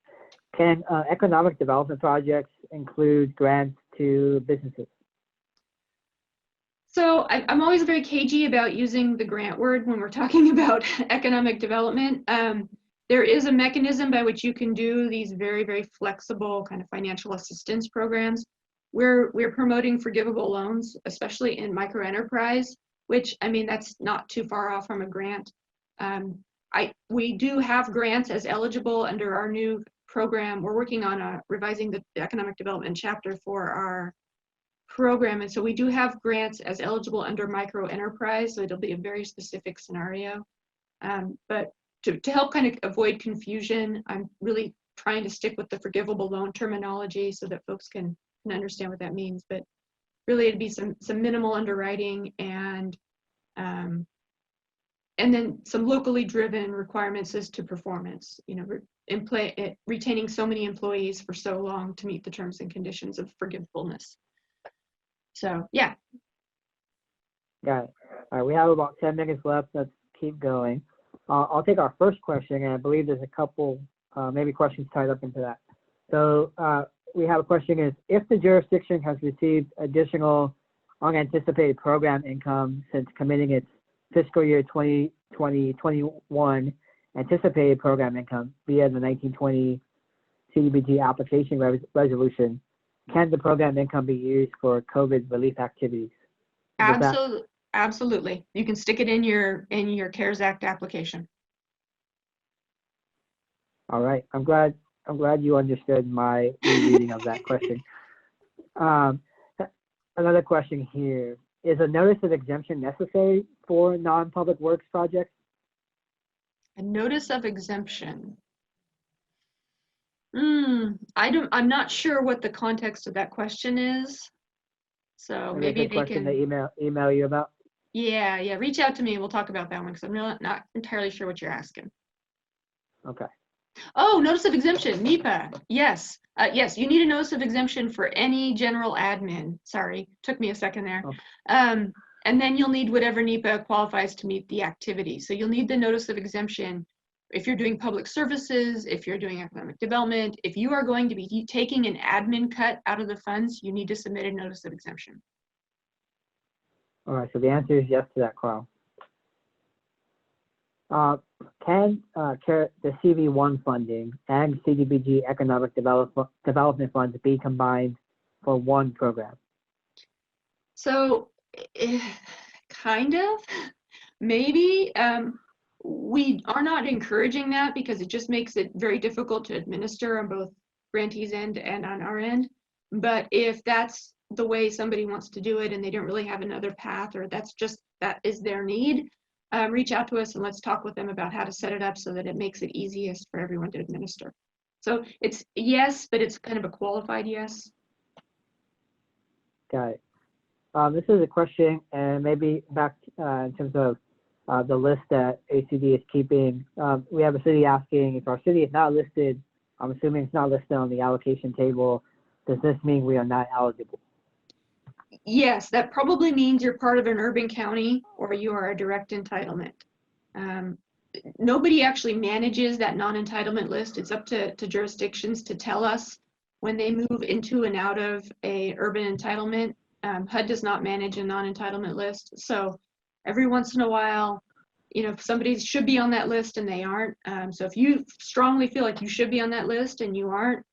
Can economic development projects include grants to businesses? So I'm always very cagey about using the grant word when we're talking about economic development. There is a mechanism by which you can do these very, very flexible kind of financial assistance programs. We're promoting forgivable loans, especially in micro enterprise, which, that's not too far off from a grant. We do have grants as eligible under our new program. We're working on revising the economic development chapter for our program. And so we do have grants as eligible under micro enterprise. So it'll be a very specific scenario. But to help kind of avoid confusion, I'm really trying to stick with the forgivable loan terminology so that folks can understand what that means. But really it'd be some minimal underwriting and then some locally driven requirements as to performance, you know, retaining so many employees for so long to meet the terms and conditions of forgivableness. So, yeah. Got it. All right, we have about 10 minutes left. Let's keep going. I'll take our first question, and I believe there's a couple maybe questions tied up into that. So we have a question is, if the jurisdiction has received additional unanticipated program income since committing its fiscal year 2020-21 anticipated program income via the 1920 CDBG application resolution, can the program income be used for COVID relief activities? Absolutely. You can stick it in your CARES Act application. All right. I'm glad you understood my reading of that question. Another question here. Is a notice of exemption necessary for non-public works projects? A notice of exemption. I'm not sure what the context of that question is. So maybe they can. They email you about. Yeah. Reach out to me. We'll talk about that one because I'm really not entirely sure what you're asking. Okay. Oh, notice of exemption, NEPA. Yes. Yes, you need a notice of exemption for any general admin. Sorry, took me a second there. Okay. And then you'll need whatever NEPA qualifies to meet the activity. So you'll need the notice of exemption if you're doing public services, if you're doing economic development. If you are going to be taking an admin cut out of the funds, you need to submit a notice of exemption. All right, so the answer is yes to that, Carl. Can the CV1 funding and CDBG economic development funds be combined for one program? So, kind of, maybe. We are not encouraging that because it just makes it very difficult to administer on both grantees' end and on our end. But if that's the way somebody wants to do it and they don't really have another path, or that is their need, reach out to us and let's talk with them about how to set it up so that it makes it easiest for everyone to administer. So it's yes, but it's kind of a qualified yes. Got it. This is a question, and maybe back in terms of the list that ACD is keeping. We have a city asking if our city is not listed. I'm assuming it's not listed on the allocation table. Does this mean we are not eligible? Yes, that probably means you're part of an urban county or you are a direct entitlement. Nobody actually manages that non-entitlement list. It's up to jurisdictions to tell us when they move into and out of a urban entitlement. HUD does not manage a non-entitlement list. So every once in a while, you know, if somebody should be on that list and they aren't. So if you strongly feel like you should be on that list and you aren't,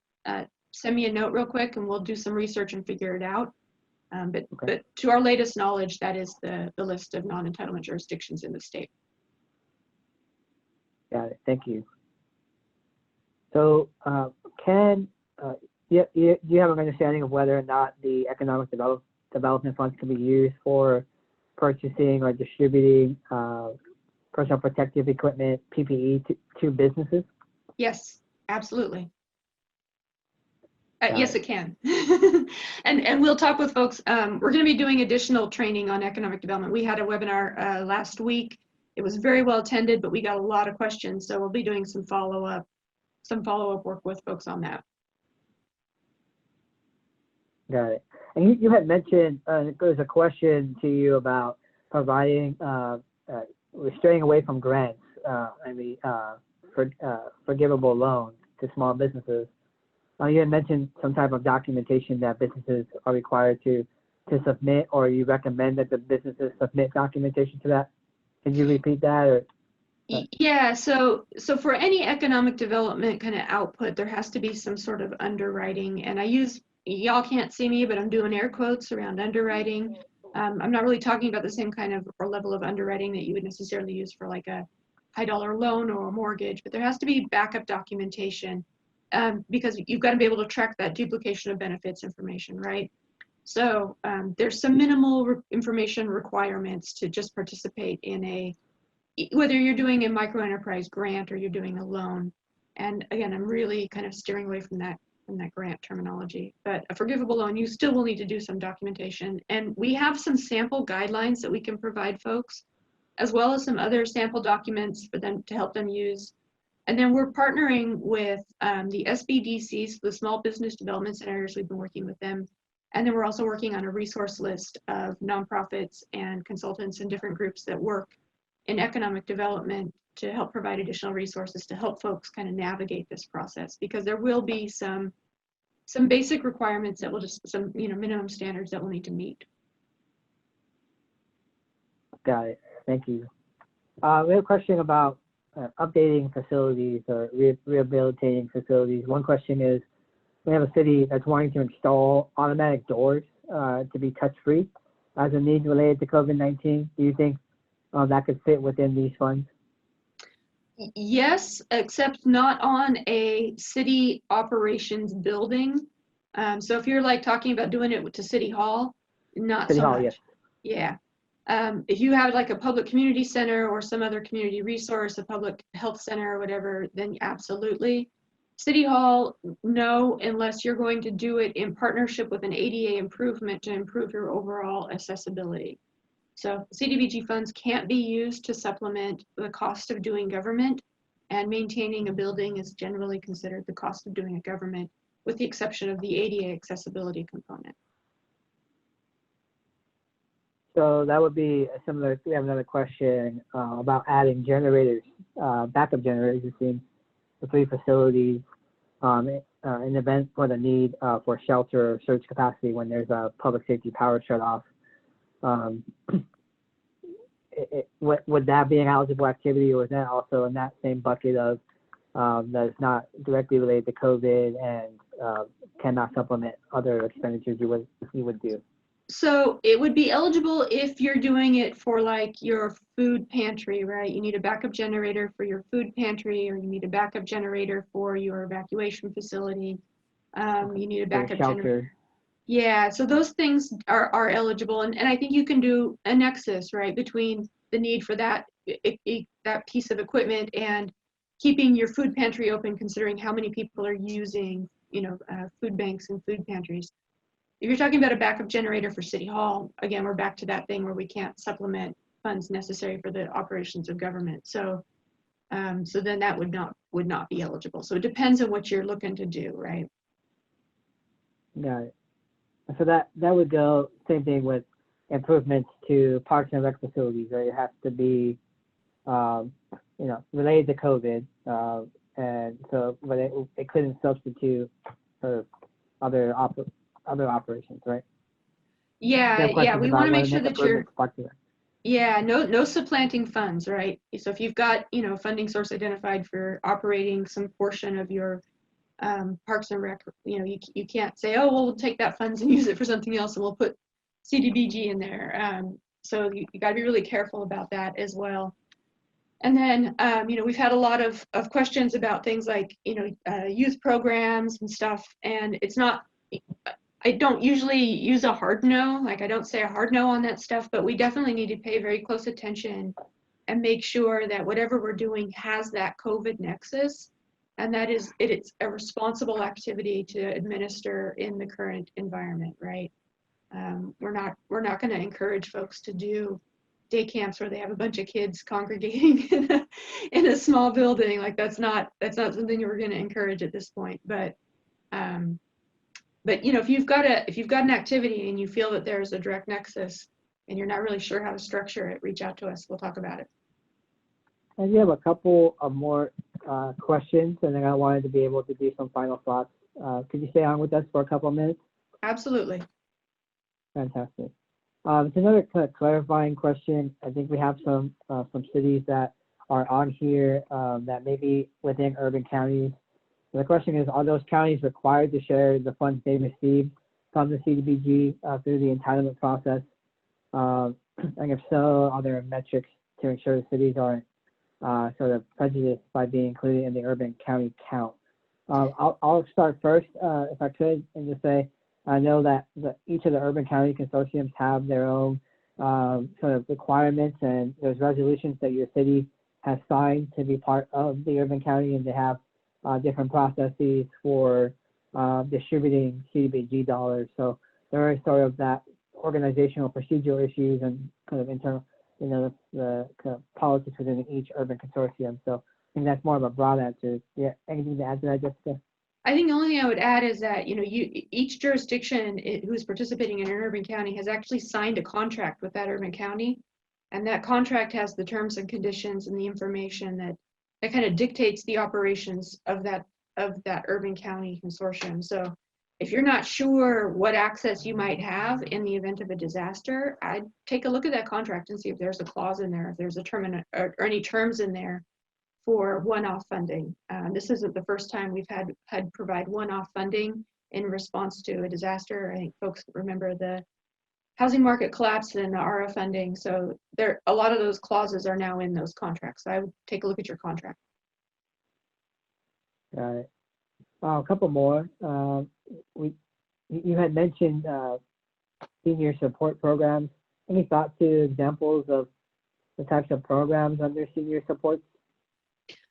send me a note real quick and we'll do some research and figure it out. But to our latest knowledge, that is the list of non-entitlement jurisdictions in the state. Got it. Thank you. So do you have an understanding of whether or not the economic development funds can be used for purchasing or distributing personal protective equipment, PPE, to businesses? Yes, absolutely. Yes, it can. and we'll talk with folks. We're going to be doing additional training on economic development. We had a webinar last week. It was very well attended, but we got a lot of questions. So we'll be doing some follow-up work with folks on that. Got it. And you had mentioned there's a question to you about providing, straying away from grants, forgivable loans to small businesses. You had mentioned some type of documentation that businesses are required to submit, or you recommend that the businesses submit documentation to that. Can you repeat that? Or? Yeah, so for any economic development kind of output, there has to be some sort of underwriting. And y'all can't see me, but I'm doing air quotes around underwriting. I'm not really talking about the same kind of or level of underwriting that you would necessarily use for like a high dollar loan or a mortgage, but there has to be backup documentation because you've got to be able to track that duplication of benefits information, right? So there's some minimal information requirements to just participate in whether you're doing a microenterprise grant or you're doing a loan. And again, I'm really kind of steering away from that grant terminology. But a forgivable loan, you still will need to do some documentation. And we have some sample guidelines that we can provide folks, as well as some other sample documents for them to help them use. And then we're partnering with the SBDCs, the Small Business Development Centers. We've been working with them. And then we're also working on a resource list of nonprofits and consultants and different groups that work in economic development to help provide additional resources to help folks kind of navigate this process, because there will be some basic requirements that will just, some minimum standards that we'll need to meet. Got it. Thank you. We have a question about updating facilities or rehabilitating facilities. One question is, we have a city that's wanting to install automatic doors to be touch-free as a need related to COVID-19. Do you think that could fit within these funds? Yes, except not on a city operations building. So if you're like talking about doing it to City Hall, not City so Hall, much. yes. Yeah. If you have like a public community center or some other community resource, a public health center or whatever, then absolutely. City Hall, no, unless you're going to do it in partnership with an ADA improvement to improve your overall accessibility. So CDBG funds can't be used to supplement the cost of doing government, and maintaining a building is generally considered the cost of doing a government, with the exception of the ADA accessibility component. So that would be a similar. We have another question about adding generators, backup generators, it seems, to 3 facilities in the event for the need for shelter or surge capacity when there's a public safety power shut off. Would that be an eligible activity, or is that also in that same bucket of that is not directly related to COVID and cannot supplement other expenditures you would do? So it would be eligible if you're doing it for like your food pantry, right? You need a backup generator for your food pantry, or you need a backup generator for your evacuation facility. You need a backup generator. Yeah, so those things are eligible, and I think you can do a nexus, right, between the need for that piece of equipment and keeping your food pantry open, considering how many people are using, food banks and food pantries. If you're talking about a backup generator for City Hall, again, we're back to that thing where we can't supplement funds necessary for the operations of government. So, so then that would not be eligible. So it depends on what you're looking to do, right? Got it. So that would go same thing with improvements to parks and rec facilities, right? It has to be, related to COVID, and so, but it couldn't substitute for other operations, right? Yeah. We want to make sure that no supplanting funds, right? So if you've got, funding source identified for operating some portion of your parks and rec, you can't say, oh, well, we'll take that funds and use it for something else and we'll put CDBG in there. So you got to be really careful about that as well. And then, we've had a lot of questions about things like, youth programs and stuff, and it's not, I don't usually use a hard no, like I don't say a hard no on that stuff, but we definitely need to pay very close attention and make sure that whatever we're doing has that COVID nexus, and that it's a responsible activity to administer in the current environment, right? We're not going to encourage folks to do day camps where they have a bunch of kids congregating in a small building. Like that's not something we're going to encourage at this point. But if you've got an activity and you feel that there's a direct nexus and you're not really sure how to structure it, reach out to us. We'll talk about it. And we have a couple of more questions, and then I wanted to be able to do some final thoughts. Could you stay on with us for a couple of minutes? Absolutely. Fantastic. It's another kind of clarifying question. I think we have some cities that are on here that may be within urban counties. So the question is, are those counties required to share the funds they receive from the CDBG through the entitlement process? And if so, are there metrics to ensure the cities aren't sort of prejudiced by being included in the urban county count? I'll start first, if I could, and just say I know that each of the urban county consortiums have their own sort of requirements, and there's resolutions that your city has signed to be part of the urban county, and they have different processes for distributing CDBG dollars. So there is sort of that organizational procedural issues and kind of internal, the kind of politics within each urban consortium. So I think that's more of a broad answer. Yeah, anything to add to that, Jessica? I think the only thing I would add is that, each jurisdiction who's participating in an urban county has actually signed a contract with that urban county. And that contract has the terms and conditions and the information that kind of dictates the operations of that urban county consortium. So if you're not sure what access you might have in the event of a disaster, I'd take a look at that contract and see if there's a clause in there, if there's a term or any terms in there for one-off funding. This isn't the first time we've had provide one-off funding in response to a disaster. I think folks remember the housing market collapse and the ARA funding. So a lot of those clauses are now in those contracts. So I would take a look at your contract. Got it. A couple more. You had mentioned senior support programs. Any thoughts to examples of the types of programs under senior supports?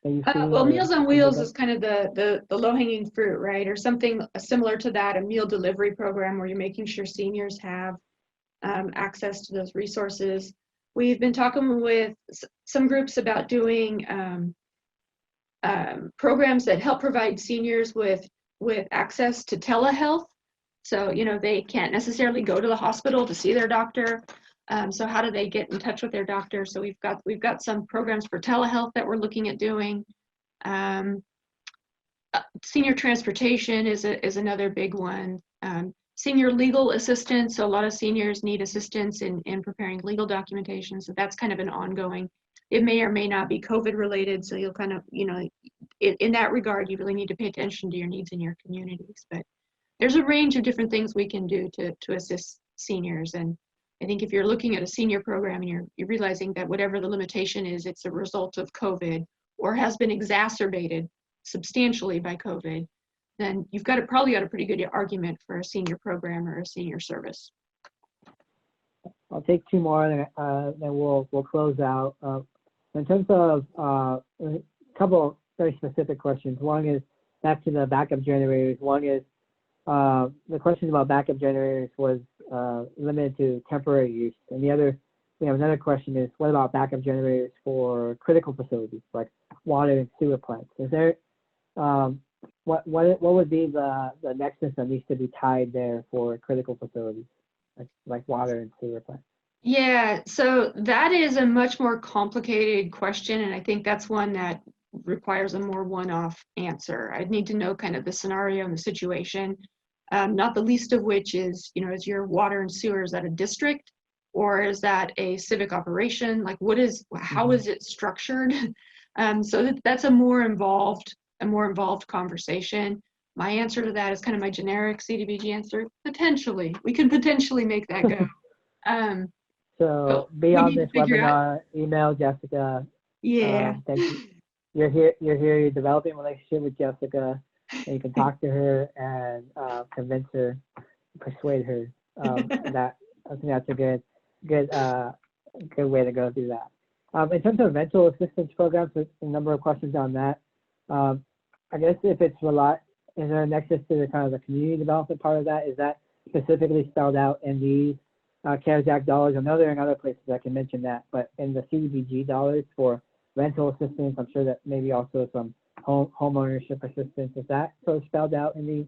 Well, Meals on Wheels is kind of the low-hanging fruit, right? Or something similar to that, a meal delivery program where you're making sure seniors have access to those resources. We've been talking with some groups about doing programs that help provide seniors with access to telehealth. So, they can't necessarily go to the hospital to see their doctor. So how do they get in touch with their doctor? So we've got some programs for telehealth that we're looking at doing. Senior transportation is another big one. Senior legal assistance. So a lot of seniors need assistance in preparing legal documentation. So that's kind of an ongoing. It may or may not be COVID related. So you'll kind of, in that regard, you really need to pay attention to your needs in your communities. But there's a range of different things we can do to assist seniors. And I think if you're looking at a senior program and you're realizing that whatever the limitation is, it's a result of COVID or has been exacerbated substantially by COVID, then you've probably got a pretty good argument for a senior program or a senior service. I'll take two more, then we'll close out. In terms of a couple of very specific questions. One is back to the backup generators. One is the question about backup generators was limited to temporary use. And we have another question is, what about backup generators for critical facilities like water and sewer plants? Is there, what would be the nexus that needs to be tied there for critical facilities like water and sewer plants? Yeah, so that is a much more complicated question. And I think that's one that requires a more one-off answer. I'd need to know kind of the scenario and the situation. Not the least of which is, is your water and sewer, is that a district or is that a civic operation? Like how is it structured? So that's a more involved conversation. My answer to that is kind of my generic CDBG answer. Potentially, we can potentially make that go. So beyond this webinar, email Jessica. Yeah. Thank you. You're here, you're developing a relationship with Jessica. And you can talk to her and convince her, persuade her. That I think that's a good way to go through that. In terms of rental assistance programs, there's a number of questions on that. I guess if it's is there a nexus to the kind of the community development part of that? Is that specifically spelled out in these CARES Act dollars? I know there are in other places I can mention that, but in the CDBG dollars for rental assistance, I'm sure that maybe also some home ownership assistance. Is that sort of spelled out in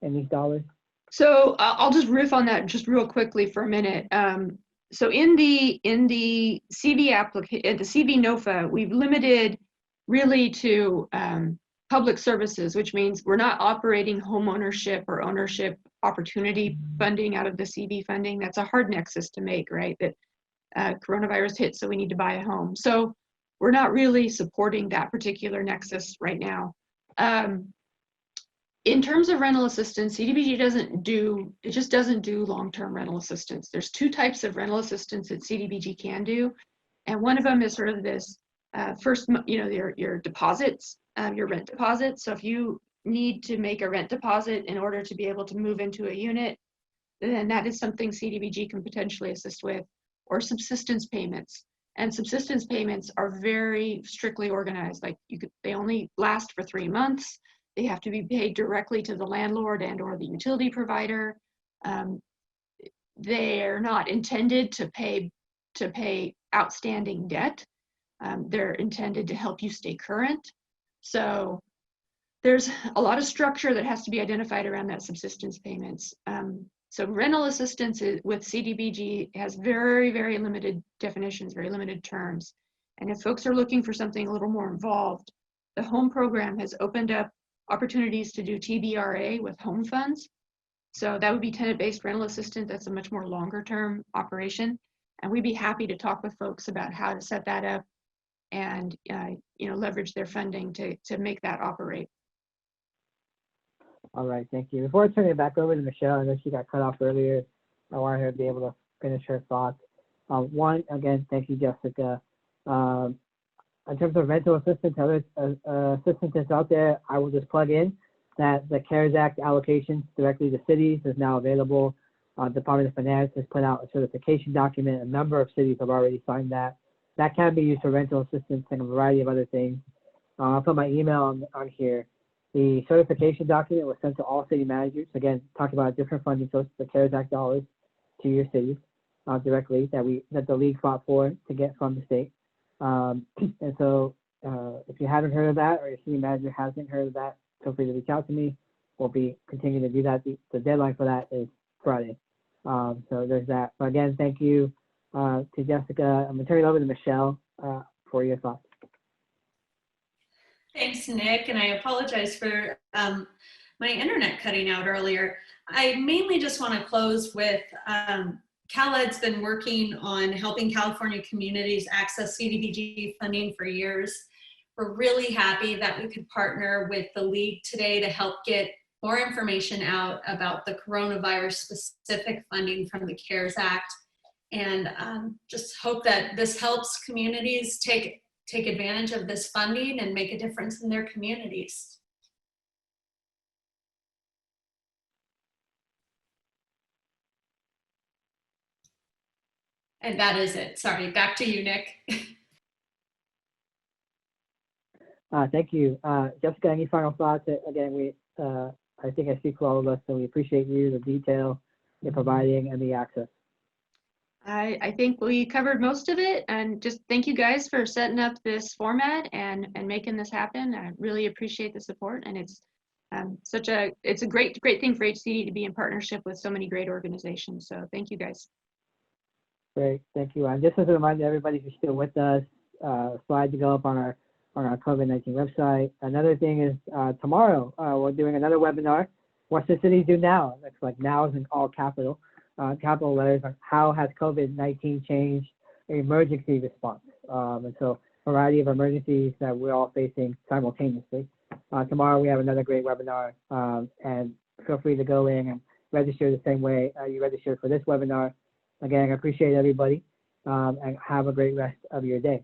these dollars? So I'll just riff on that just real quickly for a minute. So in the CV the CV NOFA, we've limited really to public services, which means we're not operating home ownership or ownership opportunity funding out of the CV funding. That's a hard nexus to make, right? That coronavirus hit, so we need to buy a home. So we're not really supporting that particular nexus right now. In terms of rental assistance, CDBG doesn't do long-term rental assistance. There's two types of rental assistance that CDBG can do. And one of them is sort of this first, your deposits, your rent deposits. So if you need to make a rent deposit in order to be able to move into a unit, then that is something CDBG can potentially assist with, or subsistence payments. And subsistence payments are very strictly organized. Like they only last for 3 months. They have to be paid directly to the landlord and or the utility provider. They're not intended to pay outstanding debt. They're intended to help you stay current. So there's a lot of structure that has to be identified around that subsistence payments. So rental assistance with CDBG has very, very limited definitions, very limited terms. And if folks are looking for something a little more involved, the home program has opened up opportunities to do TBRA with home funds. So that would be tenant-based rental assistance. That's a much more longer-term operation. And we'd be happy to talk with folks about how to set that up and leverage their funding to make that operate. All right, thank you. Before I turn it back over to Michelle, I know she got cut off earlier. I want her to be able to finish her thoughts. One, again, thank you, Jessica. In terms of rental assistance, other assistance that's out there, I will just plug in that the CARES Act allocations directly to cities is now available. Department of Finance has put out a certification document. A number of cities have already signed that. That can be used for rental assistance and a variety of other things. I'll put my email on here. The certification document was sent to all city managers. Again, talking about different funding sources, the CARES Act dollars to your cities directly that the league fought for to get from the state. And so if you haven't heard of that, or your city manager hasn't heard of that, feel free to reach out to me. We'll be continuing to do that. The deadline for that is Friday. So there's that. So again, thank you to Jessica. I'm gonna turn it over to Michelle for your thoughts. Thanks, Nick, and I apologize for my internet cutting out earlier. I mainly just want to close with CalEd's been working on helping California communities access CDBG funding for years. We're really happy that we could partner with the League today to help get more information out about the coronavirus specific funding from the CARES Act, and just hope that this helps communities take advantage of this funding and make a difference in their communities. And that is it. Sorry, back to you, Nick. Thank you. Jessica, any final thoughts? Again, I think I speak for all of us, so we appreciate you, the detail you're providing, and the access. I think we covered most of it, and just thank you guys for setting up this format and making this happen. I really appreciate the support, and it's a great thing for HCD to be in partnership with so many great organizations. So thank you guys. Great, thank you. And just as a reminder, everybody who's still with us, slide to go up on our COVID-19 website. Another thing is tomorrow we're doing another webinar. What should cities do now? That's like now is in all capital letters on how has COVID-19 changed emergency response. And so a variety of emergencies that we're all facing simultaneously. Tomorrow we have another great webinar, and feel free to go in and register the same way you registered for this webinar. Again, I appreciate everybody, and have a great rest of your day.